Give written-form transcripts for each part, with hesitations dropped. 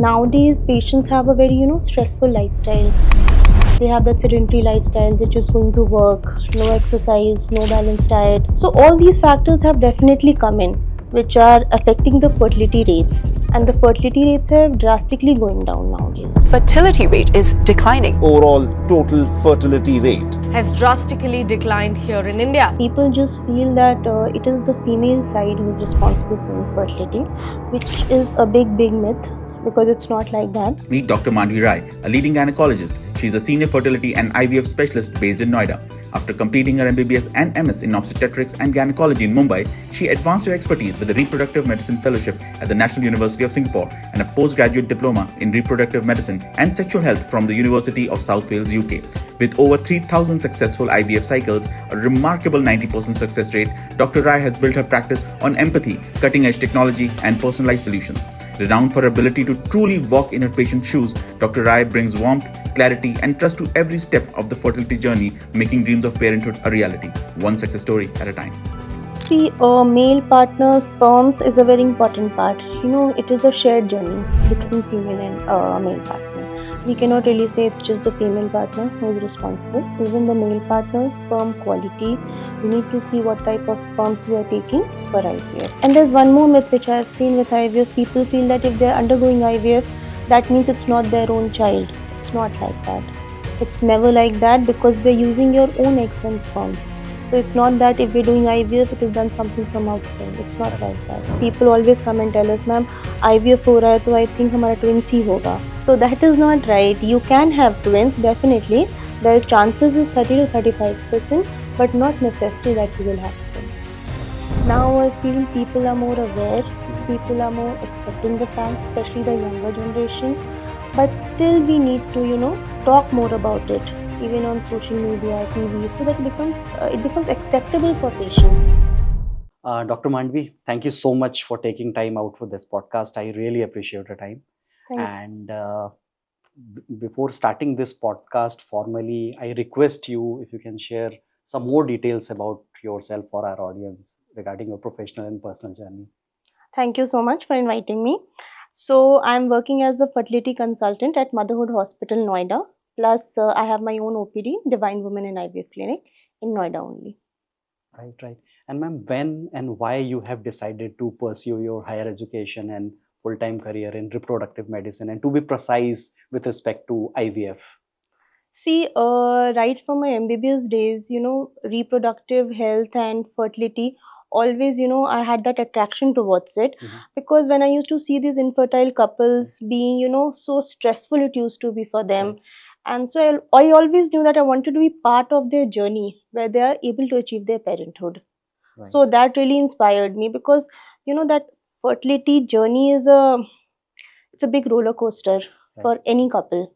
Nowadays, patients have a very, stressful lifestyle. They have that sedentary lifestyle, they're just going to work, no exercise, no balanced diet. So all these factors have definitely come in, which are affecting the fertility rates. And the fertility rates have drastically going down nowadays. Fertility rate is declining. Overall total fertility rate has drastically declined here in India. People just feel that it is the female side who is responsible for infertility, which is a big myth, because it's not like that. Meet Dr. Mandavi Rai, a leading gynecologist. She's a senior fertility and IVF specialist based in Noida. After completing her MBBS and MS in obstetrics and gynecology in Mumbai, she advanced her expertise with a reproductive medicine fellowship at the National University of Singapore and a postgraduate diploma in reproductive medicine and sexual health from the University of South Wales, UK. With over 3,000 successful IVF cycles, a remarkable 90% success rate, Dr. Rai has built her practice on empathy, cutting-edge technology, and personalized solutions. Renowned for her ability to truly walk in her patient's shoes, Dr. Rai brings warmth, clarity, and trust to every step of the fertility journey, making dreams of parenthood a reality, one success story at a time. See, a male partner's sperms is a very important part. It is a shared journey between female and male partner. We cannot really say it's just the female partner who is responsible. Even the male partner's sperm quality, we need to see what type of sperms we are taking for IVF. And there's one more myth which I have seen with IVF. People feel that if they're undergoing IVF, that means it's not their own child. It's not like that. It's never like that, because we're using your own eggs and sperms. So it's not that if we're doing IVF, it is done something from outside. It's not like that. People always come and tell us, ma'am, IVF हो रहा है तो I think हमारा twins ही होगा. So that is not right. You can have twins, definitely. The chances is 30 to 35%, but not necessary that you will have twins. Now I feel people are more aware. People are more accepting the fact, especially the younger generation. But still we need to, talk more about it, even on social media, TV, so that it becomes acceptable for patients. Dr. Mandavi, thank you so much for taking time out for this podcast. I really appreciate your time. And before starting this podcast formally, I request you if you can share some more details about yourself for our audience regarding your professional and personal journey. Thank you so much for inviting me. So I'm working as a fertility consultant at Motherhood Hospital, Noida. Plus, I have my own OPD, Divine Women IVF Clinic in Noida only. Right. And ma'am, when and why you have decided to pursue your higher education and full-time career in reproductive medicine, and to be precise with respect to IVF? See, right from my MBBS days, reproductive health and fertility, always, I had that attraction towards it. Because when I used to see these infertile couples being, so stressful it used to be for them. And so I always knew that I wanted to be part of their journey where they are able to achieve their parenthood. So that really inspired me, because, that fertility journey is it's a big roller coaster for any couple.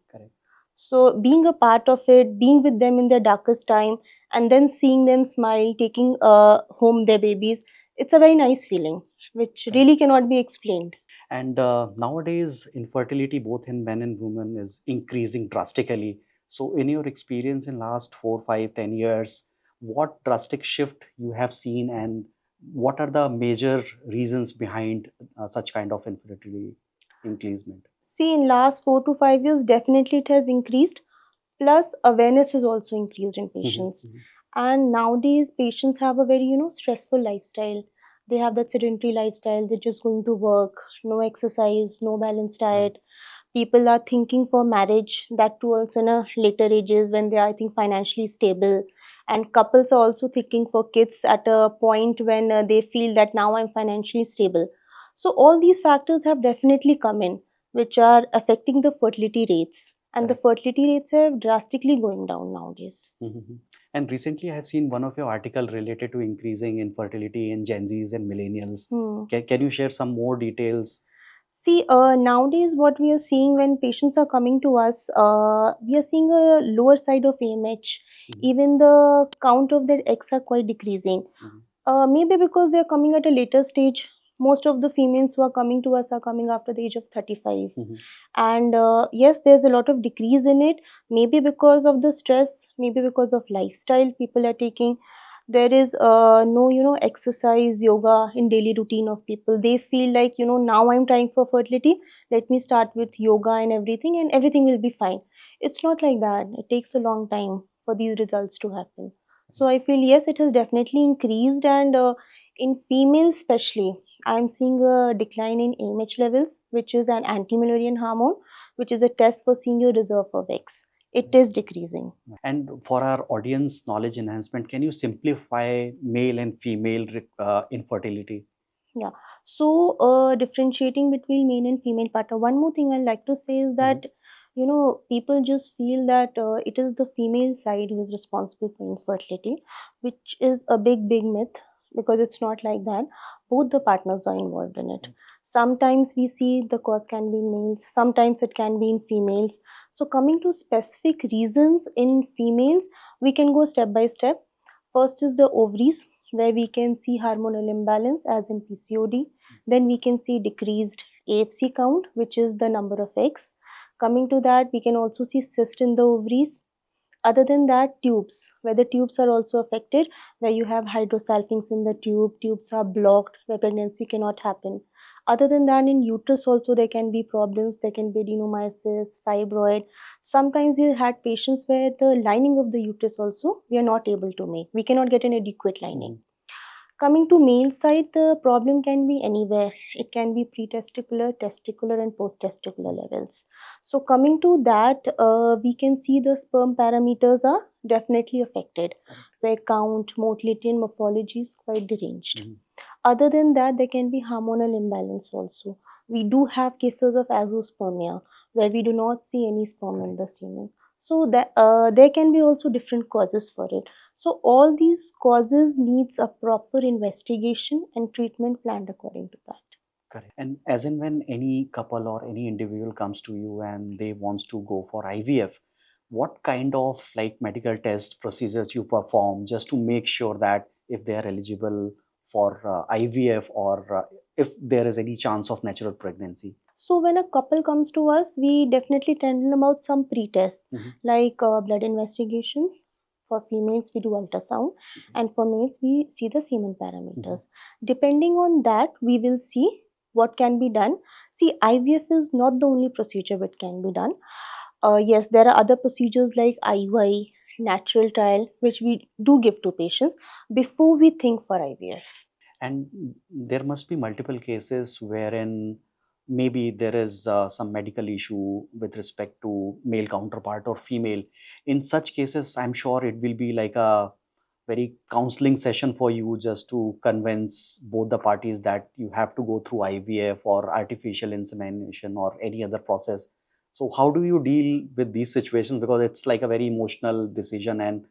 So being a part of it, being with them in their darkest time, and then seeing them smile, taking home their babies, it's a very nice feeling, which really cannot be explained. And nowadays, infertility both in men and women is increasing drastically. So in your experience in last 4, 5, 10 years, what drastic shift you have seen, and what are the major reasons behind such kind of infertility increasement? See, in last 4 to 5 years, definitely it has increased. Plus, awareness has also increased in patients. And nowadays, patients have a very, stressful lifestyle. They have that sedentary lifestyle. They're just going to work, no exercise, no balanced diet. People are thinking for marriage, that too also in a later ages when they are, I think, financially stable. And couples are also thinking for kids at a point when they feel that now I'm financially stable. So all these factors have definitely come in, which are affecting the fertility rates. And the fertility rates have drastically going down nowadays. And recently I have seen one of your article related to increasing infertility in Gen Zs and millennials. Can you share some more details? See, nowadays what we are seeing when patients are coming to us, we are seeing a lower side of AMH. Even the count of their eggs are quite decreasing. Maybe because they are coming at a later stage. Most of the females who are coming to us are coming after the age of 35. And yes, there's a lot of decrease in it. Maybe because of the stress, maybe because of lifestyle people are taking. There is no, exercise, yoga in daily routine of people. They feel like, now I'm trying for fertility, let me start with yoga and everything will be fine. It's not like that. It takes a long time for these results to happen. So I feel yes, it has definitely increased, and in females especially, I'm seeing a decline in AMH levels, which is an anti-Mullerian hormone, which is a test for seeing your reserve of eggs. It is decreasing. And for our audience knowledge enhancement, can you simplify male and female infertility? Yeah. So, differentiating between male and female partner. One more thing I'd like to say is that, people just feel that it is the female side who is responsible for infertility, which is a big, big myth, because it's not like that. Both the partners are involved in it. Sometimes we see the cause can be in males, sometimes it can be in females. So, coming to specific reasons in females, we can go step by step. First is the ovaries, where we can see hormonal imbalance as in PCOD. Then we can see decreased AFC count, which is the number of eggs. Coming to that, we can also see cyst in the ovaries. Other than that, tubes, where the tubes are also affected, where you have hydrosalpinx in the tubes are blocked, where pregnancy cannot happen. Other than that, in uterus also there can be problems. There can be adenomyosis, fibroid. Sometimes we had patients where the lining of the uterus also we are not able to make. We cannot get an adequate lining. Coming to male side, the problem can be anywhere. It can be pre-testicular, testicular and post-testicular levels. So coming to that, we can see the sperm parameters are definitely affected, where count, motility and morphology is quite deranged. Other than that, there can be hormonal imbalance also. We do have cases of azoospermia, where we do not see any sperm in the semen. So that, there can be also different causes for it. So all these causes needs a proper investigation and treatment planned according to that. Correct. And as and when any couple or any individual comes to you and they wants to go for IVF, what kind of like medical test procedures you perform just to make sure that if they are eligible for IVF, or if there is any chance of natural pregnancy? So when a couple comes to us, we definitely tell them about some pre-tests, like blood investigations. For females, we do ultrasound, and for males, we see the semen parameters. Depending on that, we will see what can be done. See, IVF is not the only procedure which can be done. Yes, there are other procedures like IUI, natural trial, which we do give to patients before we think for IVF. And there must be multiple cases wherein maybe there is some medical issue with respect to male counterpart or female. In such cases, I'm sure it will be like a very counseling session for you just to convince both the parties that you have to go through IVF or artificial insemination or any other process. So how do you deal with these situations? Because it's like a very emotional decision, and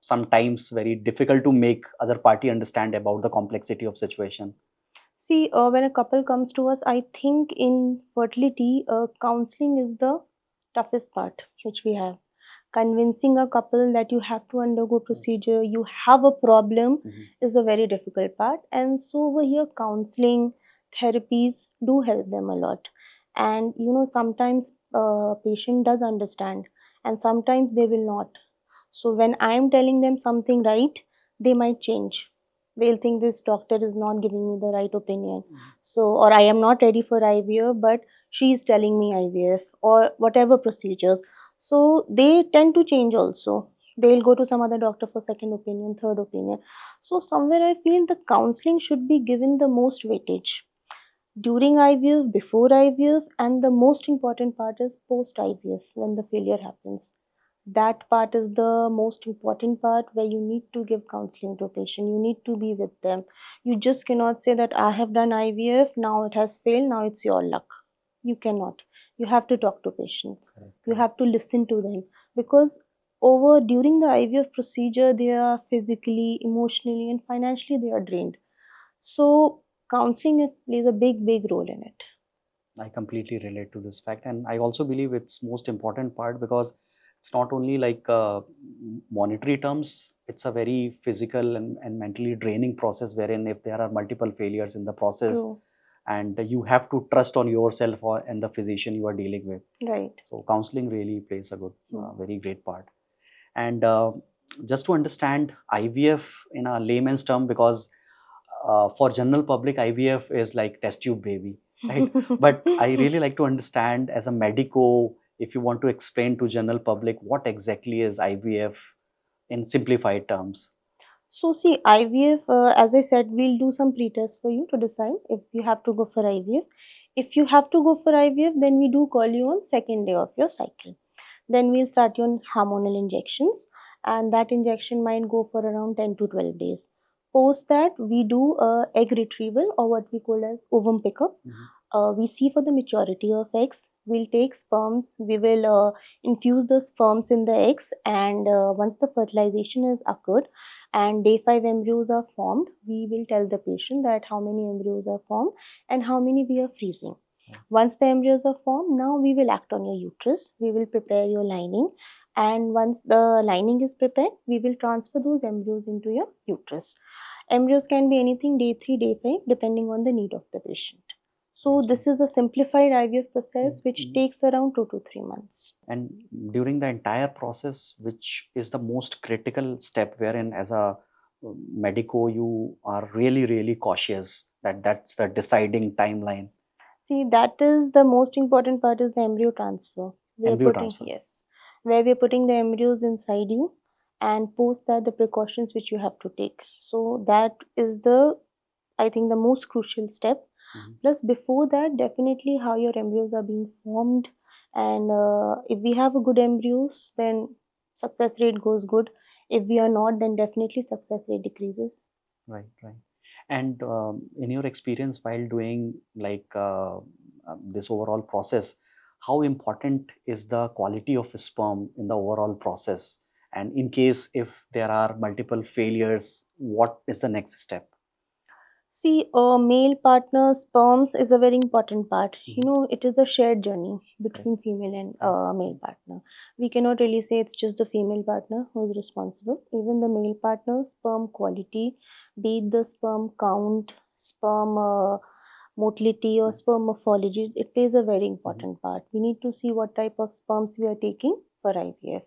sometimes very difficult to make other party understand about the complexity of situation. See, when a couple comes to us, I think in fertility, counseling is the toughest part which we have. Convincing a couple that you have to undergo procedure, you have a problem, is a very difficult part. And so over here, counseling, therapies do help them a lot. And sometimes patient does understand, and sometimes they will not. So when I am telling them something right, they might change. They'll think this doctor is not giving me the right opinion. So, or I am not ready for IVF, but she is telling me IVF or whatever procedures. So they tend to change also. They'll go to some other doctor for second opinion, third opinion. So somewhere I feel the counseling should be given the most weightage. During IVF, before IVF, and the most important part is post IVF when the failure happens. That part is the most important part, where you need to give counseling to a patient. You need to be with them. You just cannot say that I have done IVF, now it has failed, now it's your luck. You cannot. You have to talk to patients. You have to listen to them, because during the IVF procedure, they are physically, emotionally and financially they are drained. So counseling plays a big, big role in it. I completely relate to this fact, and I also believe it's most important part, because it's not only like monetary terms, it's a very physical and mentally draining process, wherein if there are multiple failures in the process, True. and you have to trust on yourself and the physician you are dealing with. Right. So counseling really plays a good, very great part. And just to understand IVF in a layman's term, because for general public, IVF is like test tube baby, right? But I really like to understand as a medico, if you want to explain to general public what exactly is IVF in simplified terms. So see, IVF, as I said, we'll do some pre-tests for you to decide if you have to go for IVF. If you have to go for IVF, then we do call you on second day of your cycle. Then we'll start you on hormonal injections, and that injection might go for around 10 to 12 days. Post that, we do egg retrieval, or what we call as ovum pickup. We see for the maturity of eggs. We'll take sperms, we will infuse the sperms in the eggs, and once the fertilization has occurred and day 5 embryos are formed, we will tell the patient that how many embryos are formed and how many we are freezing. Once the embryos are formed, now we will act on your uterus. We will prepare your lining, and once the lining is prepared, we will transfer those embryos into your uterus. Embryos can be anything day 3, day 5, depending on the need of the patient. So this is a simplified IVF process which takes around 2 to 3 months. And during the entire process, which is the most critical step wherein as a medico you are really, really cautious that that's the deciding timeline? See, that is the most important part, is the embryo transfer. Transfer. Yes. Where we are putting the embryos inside you, and post that the precautions which you have to take. So that is I think the most crucial step. Plus before that, definitely how your embryos are being formed, and if we have a good embryos, then success rate goes good. If we are not, then definitely success rate decreases. Right. And in your experience while doing like this overall process, how important is the quality of sperm in the overall process? And in case if there are multiple failures, what is the next step? See, a male partner sperms is a very important part. It is a shared journey between female and male partner. We cannot really say it's just the female partner who is responsible. Even the male partner sperm quality, be it the sperm count, sperm motility, or sperm morphology, it plays a very important part. We need to see what type of sperms we are taking for IVF.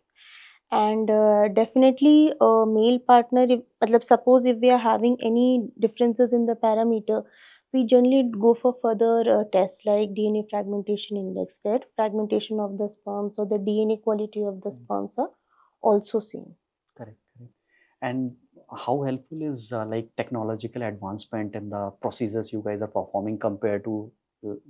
And definitely a male partner, suppose if we are having any differences in the parameter, we generally go for further tests like DNA fragmentation index, where fragmentation of the sperms or the DNA quality of the sperms are also seen. Correct. And how helpful is like technological advancement in the procedures you guys are performing compared to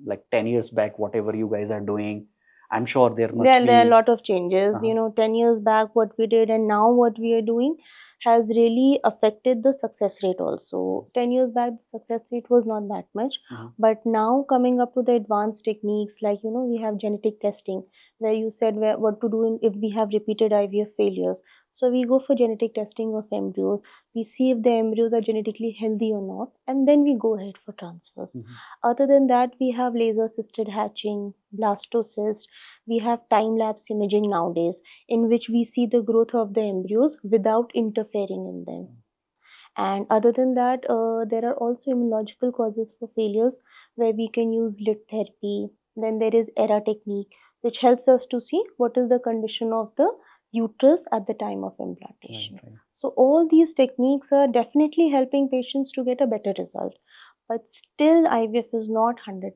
like 10 years back, whatever you guys are doing? I'm sure there are a lot of changes. 10 years back what we did and now what we are doing has really affected the success rate also. 10 years back the success rate was not that much, but now coming up to the advanced techniques like we have genetic testing, where you said what to do if we have repeated IVF failures. So we go for genetic testing of embryos. We see if the embryos are genetically healthy or not, and then we go ahead for transfers. Other than that, we have laser-assisted hatching, blastocyst. We have time-lapse imaging nowadays, in which we see the growth of the embryos without interfering in them. And other than that, there are also immunological causes for failures, where we can use lit therapy. Then there is ERA technique, which helps us to see what is the condition of the uterus at the time of implantation. Right. So all these techniques are definitely helping patients to get a better result. But still IVF is not 100%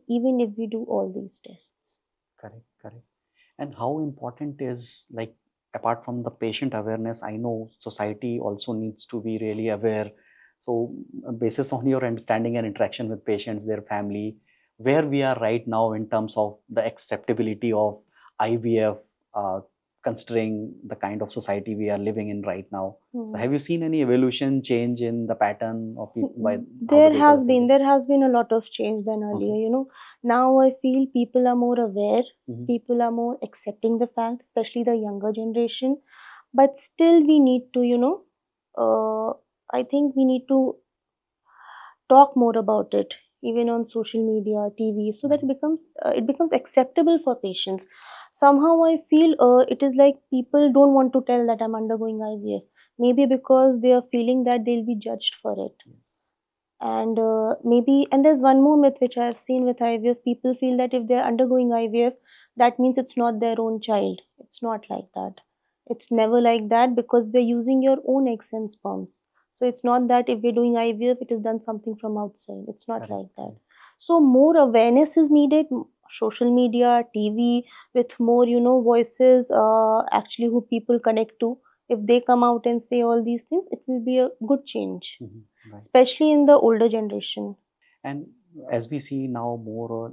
even if we do all these tests. Correct. And how important is, like, apart from the patient awareness, I know society also needs to be really aware. So basis on your understanding and interaction with patients, their family, where we are right now in terms of the acceptability of IVF, considering the kind of society we are living in right now. So have you seen any evolution change in the pattern of people? There has been a lot of change than earlier. Now I feel people are more aware, people are more accepting the fact, especially the younger generation. But still we need to, I think we need to talk more about it, even on social media, TV, so that it becomes acceptable for patients. Somehow I feel it is like people don't want to tell that I'm undergoing IVF, maybe because they are feeling that they'll be judged for it. And and there's one more myth which I've seen with IVF. People feel that if they're undergoing IVF, that means it's not their own child. It's not like that. It's never like that because we're using your own eggs and sperms. So it's not that if we're doing IVF, it is done something from outside. It's not like that. So more awareness is needed. Social media, TV, with more, voices actually who people connect to. If they come out and say all these things, it will be a good change, especially in the older generation. And as we see now, more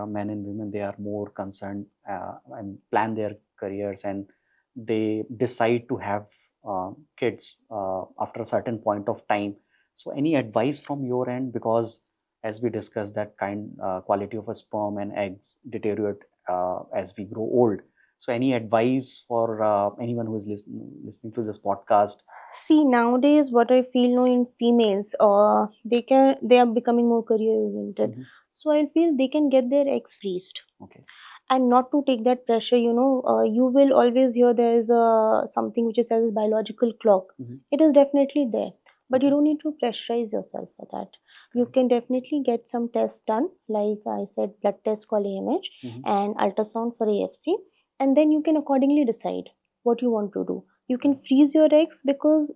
men and women, they are more concerned and plan their careers, and they decide to have kids after a certain point of time. So any advice from your end? Because as we discussed, that quality of a sperm and eggs deteriorate as we grow old. So any advice for anyone who is listening to this podcast? See, nowadays what I feel now in females, they are becoming more career oriented. So I feel they can get their eggs freezed. Okay. And not to take that pressure, you will always hear there is something which is as a biological clock. It is definitely there, but you don't need to pressurize yourself for that. You can definitely get some tests done, like I said, blood test called AMH and ultrasound for AFC, and then you can accordingly decide what you want to do. You can freeze your eggs because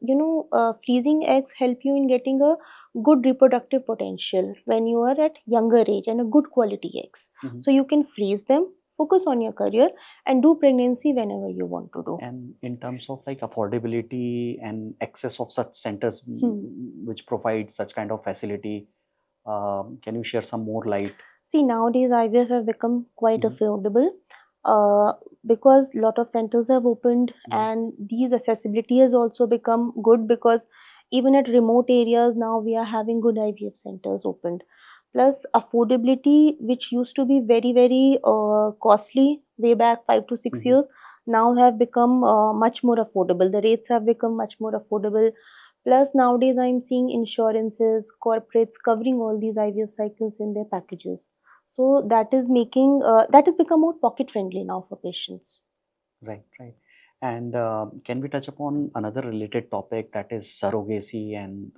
freezing eggs help you in getting a good reproductive potential when you are at younger age and a good quality eggs. So you can freeze them, focus on your career, and do pregnancy whenever you want to do. And in terms of like affordability and access of such centers which provide such kind of facility, can you share some more light? See, nowadays IVF have become quite affordable because lot of centers have opened, and these accessibility has also become good because even at remote areas now we are having good IVF centers opened. Plus affordability, which used to be very, very costly way back 5 to 6 years, now have become much more affordable. The rates have become much more affordable. Plus nowadays I'm seeing insurances, corporates covering all these IVF cycles in their packages. So that is making, that has become more pocket friendly now for patients. Right. And can we touch upon another related topic, that is surrogacy, and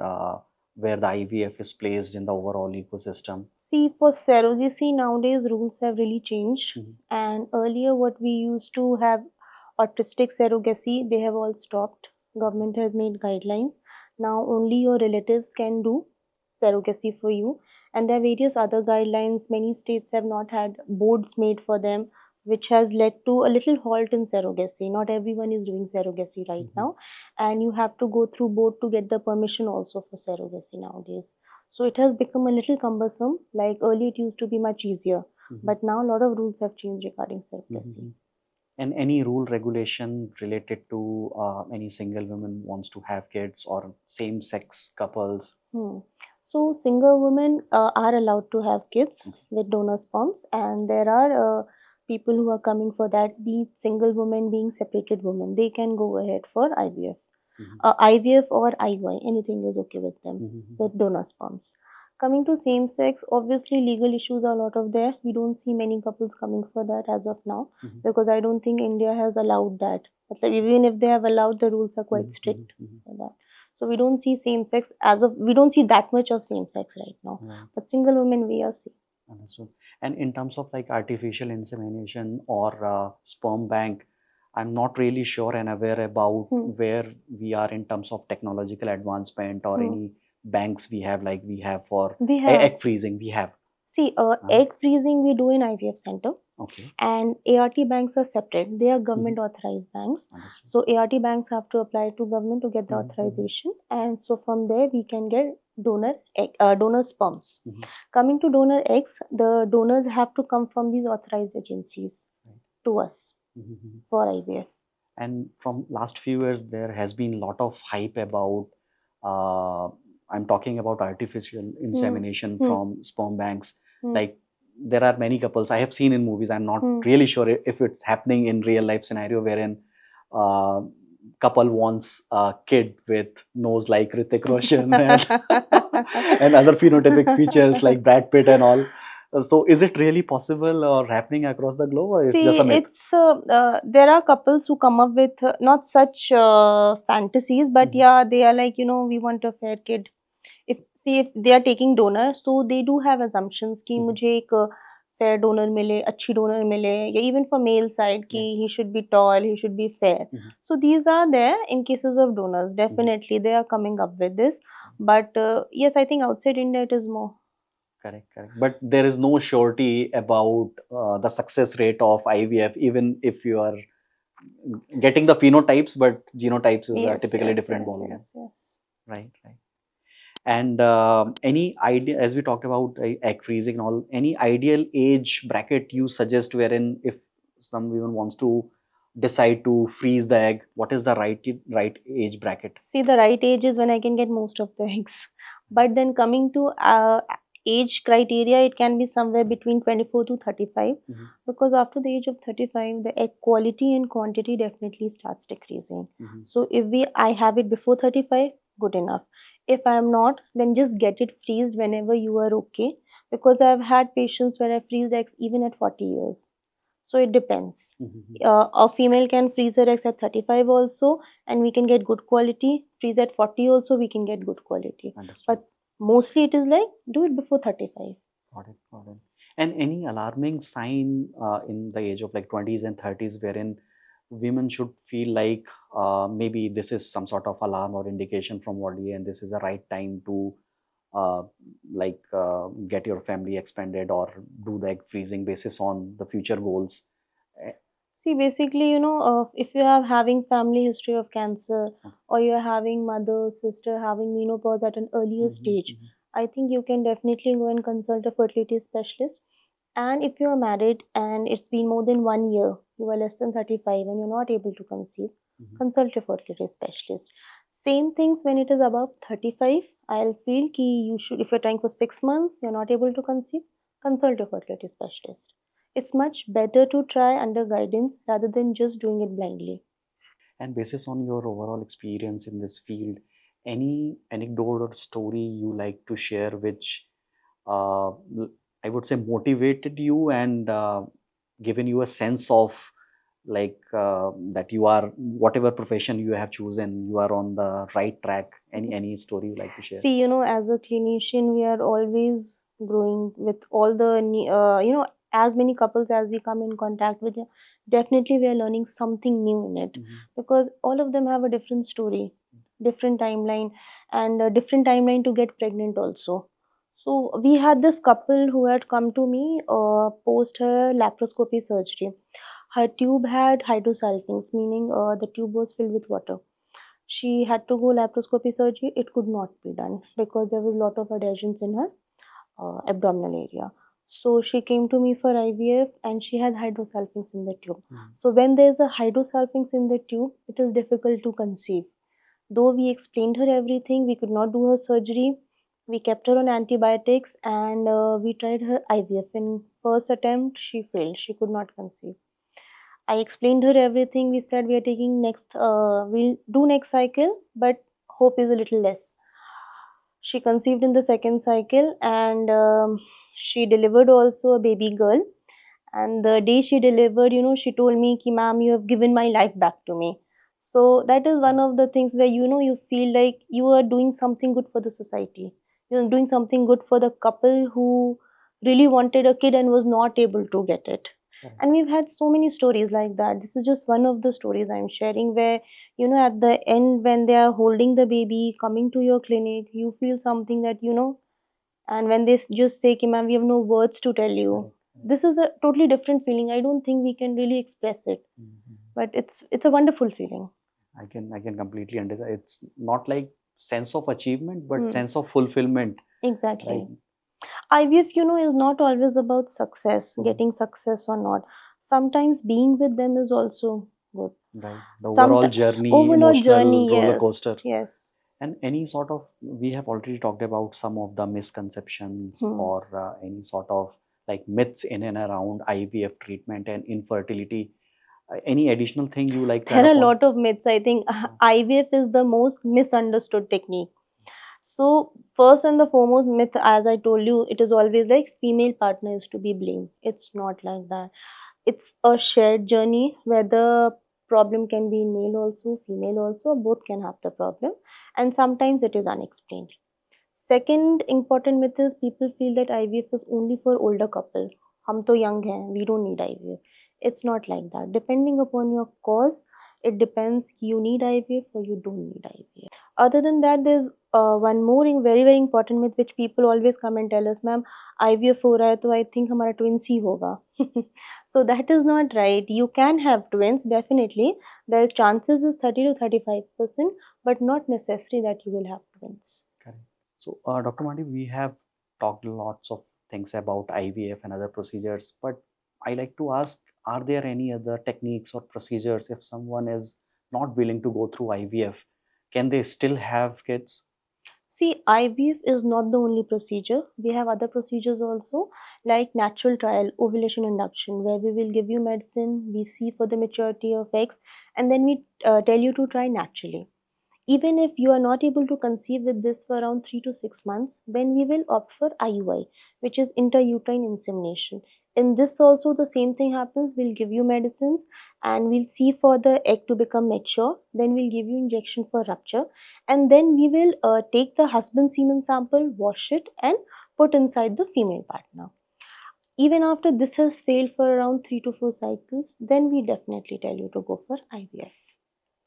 where the IVF is placed in the overall ecosystem? See, for surrogacy, nowadays rules have really changed. And earlier what we used to have autistic surrogacy, they have all stopped. Government has made guidelines. Now only your relatives can do surrogacy for you. And there are various other guidelines. Many states have not had boards made for them, which has led to a little halt in surrogacy. Not everyone is doing surrogacy right now. And you have to go through board to get the permission also for surrogacy nowadays. So it has become a little cumbersome. Like earlier it used to be much easier. But now a lot of rules have changed regarding surrogacy. And any rule regulation related to any single woman wants to have kids, or same-sex couples? So single women are allowed to have kids with donor sperms, and there are people who are coming for that, be it single women, being separated women. They can go ahead for IVF. IVF or IY, anything is okay with them with donor sperms. Coming to same sex, obviously legal issues are a lot of there. We don't see many couples coming for that as of now because I don't think India has allowed that. But even if they have allowed, the rules are quite strict for that. So we don't see same sex we don't see that much of same sex right now. But single women we are seeing. Understood. And in terms of like artificial insemination or sperm bank, I'm not really sure and aware about where we are in terms of technological advancement or any banks we have, like we have for egg freezing. We have. See, egg freezing we do in IVF center. Okay. And ART banks are separate. They are government authorized banks. So ART banks have to apply to government to get the authorization, and so from there we can get donor sperms. Coming to donor eggs, the donors have to come from these authorized agencies to us for IVF. And from last few years, there has been a lot of hype about, I'm talking about artificial insemination from sperm banks. Like there are many couples I have seen in movies. I'm not really sure if it's happening in real life scenario, wherein couple wants a kid with nose like Hrithik Roshan and other phenotypic features like Brad Pitt and all. So is it really possible or happening across the globe, or it's just a myth? There are couples who come up with not such fantasies, but yeah, they are like, we want a fair kid. If they are taking donor, so they do have assumptions कि मुझे एक fair donor मिले, अच्छी donor मिले, या even for male side कि Yes. he should be tall, he should be fair. So these are there in cases of donors. Definitely they are coming up with this. But yes, I think outside India it is more. Correct, correct. But there is no surety about the success rate of IVF, even if you are getting the phenotypes, but genotypes is a typically different ballgame. Yes. Right, right. And any idea, as we talked about egg freezing and all, any ideal age bracket you suggest wherein if someone wants to decide to freeze the egg, what is the right age bracket? See, the right age is when I can get most of the eggs. But then coming to age criteria, it can be somewhere between 24 to 35. Because after the age of 35, the egg quality and quantity definitely starts decreasing. So if I have it before 35, good enough. If I am not, then just get it freezed whenever you are okay. Because I've had patients where I freeze eggs even at 40 years. So it depends. A female can freeze her eggs at 35 also, and we can get good quality. Freeze at 40 also, we can get good quality. Understood. But mostly it is like, do it before 35. Got it, got it. And any alarming sign in the age of like 20s and 30s wherein women should feel like maybe this is some sort of alarm or indication from body and this is the right time to get your family expanded or do the egg freezing basis on the future goals? See, basically, if you are having family history of cancer, or you're having mother, sister having menopause at an earlier stage, I think you can definitely go and consult a fertility specialist. And if you are married and it's been more than 1 year, you are less than 35 and you're not able to conceive, consult a fertility specialist. Same things when it is above 35, I'll feel ki you should, if you're trying for 6 months, you're not able to conceive, consult a fertility specialist. It's much better to try under guidance rather than just doing it blindly. And basis on your overall experience in this field, any anecdote or story you like to share which I would say motivated you and given you a sense of that you are, whatever profession you have chosen, you are on the right track? Any story you like to share? See, as a clinician, we are always growing with all the, as many couples as we come in contact with, definitely we are learning something new in it. Because all of them have a different story, different timeline, and a different timeline to get pregnant also. So we had this couple who had come to me post her laparoscopy surgery. Her tube had hydrosalpinx, meaning the tube was filled with water. She had to go laparoscopy surgery. It could not be done because there was a lot of adhesions in her abdominal area. So she came to me for IVF and she had hydrosalpinx in the tube. So when there is a hydrosalpinx in the tube, it is difficult to conceive. Though we explained her everything, we could not do her surgery. We kept her on antibiotics and we tried her IVF. In first attempt, she failed. She could not conceive. I explained her everything. We said we are taking we'll do next cycle, but hope is a little less. She conceived in the second cycle and she delivered also a baby girl. And the day she delivered, she told me, ki, ma'am, you have given my life back to me. So that is one of the things where, you feel like you are doing something good for the society. You're doing something good for the couple who really wanted a kid and was not able to get it. And we've had so many stories like that. This is just one of the stories I'm sharing where, at the end when they are holding the baby, coming to your clinic, you feel something that, and when they just say, ki, ma'am, we have no words to tell you. This is a totally different feeling. I don't think we can really express it. But it's a wonderful feeling. I can completely understand. It's not like sense of achievement, but sense of fulfillment. Exactly. Right? IVF, is not always about success, getting success or not. Sometimes being with them is also good. Right. The overall journey, emotional roller coaster. Yes. And any sort of, we have already talked about some of the misconceptions or any sort of like myths in and around IVF treatment and infertility. Any additional thing you like to add There are a upon? lot of myths. I think IVF is the most misunderstood technique. So first and the foremost myth, as I told you, it is always like female partner is to be blamed. It's not like that. It's a shared journey where the problem can be male also, female also, both can have the problem, and sometimes it is unexplained. Second important myth is people feel that IVF is only for older couple. हम तो young हैं, we don't need IVF. It's not like that. Depending upon your cause, it depends you need IVF or you don't need IVF. Other than that, there's one more very very important myth which people always come and tell us, ma'am, IVF हो रहा है तो I think हमारा twins ही होगा. So that is not right. You can have twins, definitely. Their chances is 30 to 35%, but not necessary that you will have twins. Correct. So, Dr. Mandavi, we have talked lots of things about IVF and other procedures, but I like to ask, are there any other techniques or procedures if someone is not willing to go through IVF? Can they still have kids? See, IVF is not the only procedure. We have other procedures also, like natural trial, ovulation induction, where we will give you medicine, we see for the maturity of eggs, and then we tell you to try naturally. Even if you are not able to conceive with this for around 3 to 6 months, then we will opt for IUI, which is intrauterine insemination. In this also the same thing happens. We'll give you medicines and we'll see for the egg to become mature. Then we'll give you injection for rupture, and then we will take the husband semen sample, wash it, and put inside the female partner. Even after this has failed for around 3 to 4 cycles, then we definitely tell you to go for IVF.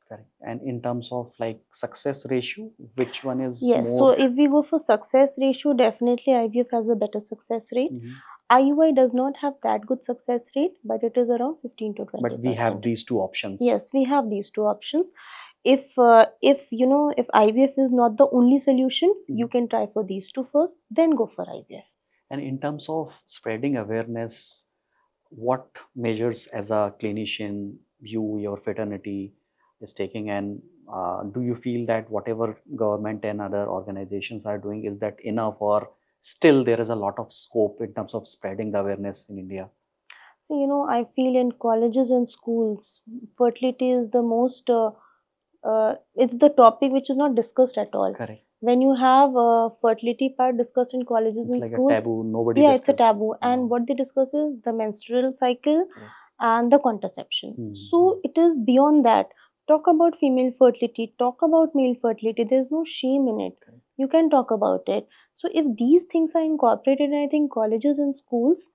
Correct. And in terms of like success ratio, which one is Yes, more? so if we go for success ratio, definitely IVF has a better success rate. IUI does not have that good success rate, but it is around 15 to 20%. But we have these two options. Yes, we have these two options. If you know, if IVF is not the only solution, you can try for these two first, then go for IVF. And in terms of spreading awareness, what measures as a clinician you, your fraternity is taking, and do you feel that whatever government and other organizations are doing, is that enough, or still there is a lot of scope in terms of spreading the awareness in India? So, you know, I feel in colleges and schools, fertility is the most, it's the topic which is not discussed at all. Correct. When you have fertility part discussed in colleges and It's like schools, a taboo, nobody yeah, discussed. it's a taboo. And what they discuss is the menstrual cycle and the contraception. So it is beyond that. Talk about female fertility, talk about male fertility. There's no shame in it. You can talk about it. So if these things are incorporated in, I think, colleges and schools,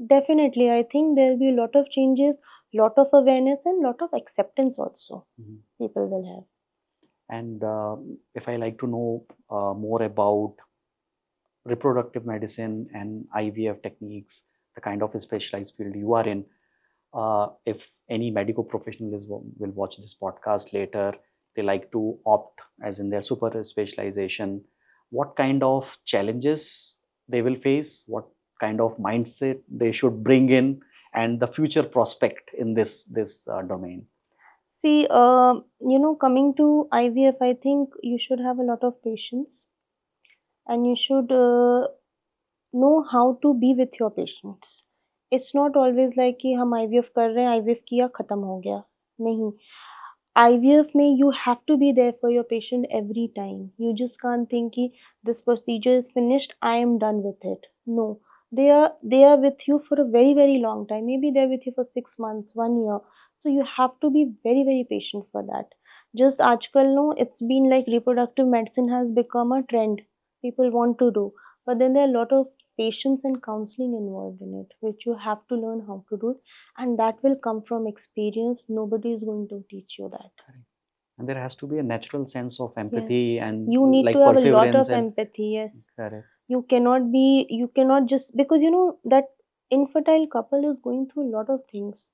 definitely I think there will be a lot of changes, lot of awareness, and lot of acceptance also people will have. And if I like to know more about reproductive medicine and IVF techniques, the kind of specialized field you are in, if any medical professional will watch this podcast later, they like to opt as in their super specialization, what kind of challenges they will face, what kind of mindset they should bring in, and the future prospect in this domain? See, you know, coming to IVF, I think you should have a lot of patience, and you should know how to be with your patients. It's not always like कि हम IVF कर रहे हैं, IVF किया खत्म हो गया. नहीं. IVF में you have to be there for your patient every time. You just can't think कि this procedure is finished, I am done with it. No. They are with you for a very very long time. Maybe they're with you for 6 months, 1 year. So you have to be very very patient for that. Just आजकल no, it's been like reproductive medicine has become a trend. People want to do, but then there are a lot of patience and counseling involved in it, which you have to learn how to do it, and that will come from experience. Nobody is going to teach you that. And there has to be a natural sense of empathy, Yes. and You need like to have a lot perseverance of and empathy. Yes. correct. You cannot just, because you know that infertile couple is going through a lot of things,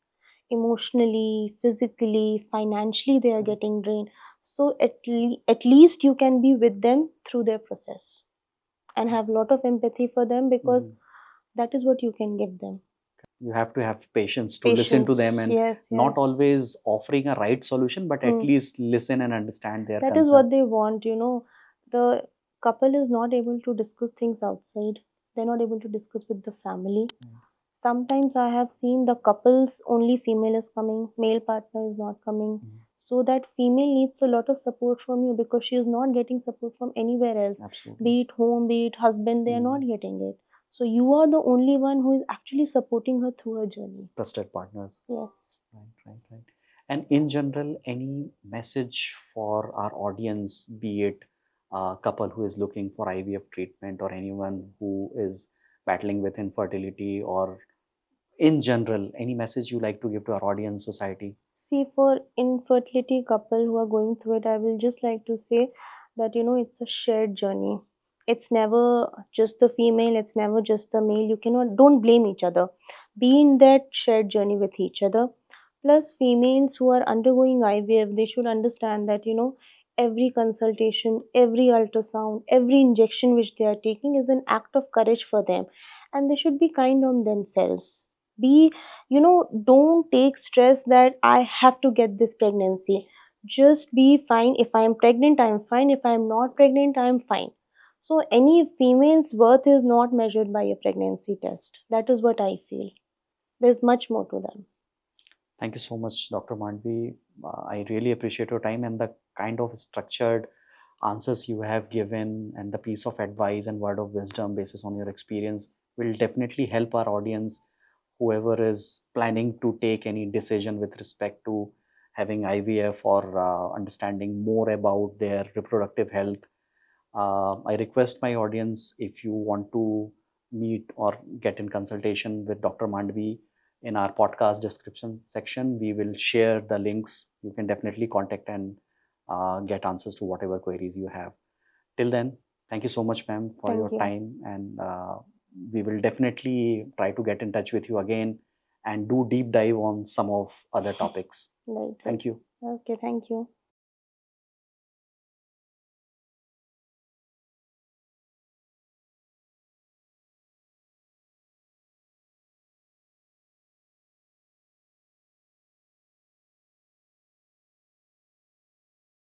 emotionally, physically, financially. They are getting drained. So at least you can be with them through their process and have a lot of empathy for them, because that is what you can give them. You have to have patience to listen to them, and yes, not yes. always offering a right solution, but at least listen and understand their That concern. is what they want, you know. The couple is not able to discuss things outside. They're not able to discuss with the family. Sometimes I have seen the couples, only female is coming, male partner is not coming. So that female needs a lot of support from you, because she is not getting support from anywhere else. Absolutely. Be it home, be it husband, they are not getting it. So you are the only one who is actually supporting her through her journey. Trusted partners. Yes. Right. And in general, any message for our audience, be it a couple who is looking for IVF treatment, or anyone who is battling with infertility, or in general, any message you like to give to our audience, society? See, for infertility couple who are going through it, I will just like to say that it's a shared journey. It's never just the female, it's never just the male. Don't blame each other. Be in that shared journey with each other. Plus, females who are undergoing IVF, they should understand that every consultation, every ultrasound, every injection which they are taking is an act of courage for them, and they should be kind on themselves. Be Don't take stress that I have to get this pregnancy. Just be fine. If I am pregnant, I am fine. If I am not pregnant, I am fine. So any female's worth is not measured by a pregnancy test. That is what I feel. There's much more to them. Thank you so much, Dr. Mandvi. I really appreciate your time and the kind of structured answers you have given, and the piece of advice and word of wisdom basis on your experience will definitely help our audience, whoever is planning to take any decision with respect to having IVF or understanding more about their reproductive health. I request my audience, if you want to meet or get in consultation with Dr. Mandvi, in our podcast description section, we will share the links. You can definitely contact and get answers to whatever queries you have. Till then, thank you so much, ma'am, for Thank your you. time, and we will definitely try to get in touch with you again and do deep dive on some of other topics. Right. Thank you. Okay, thank you.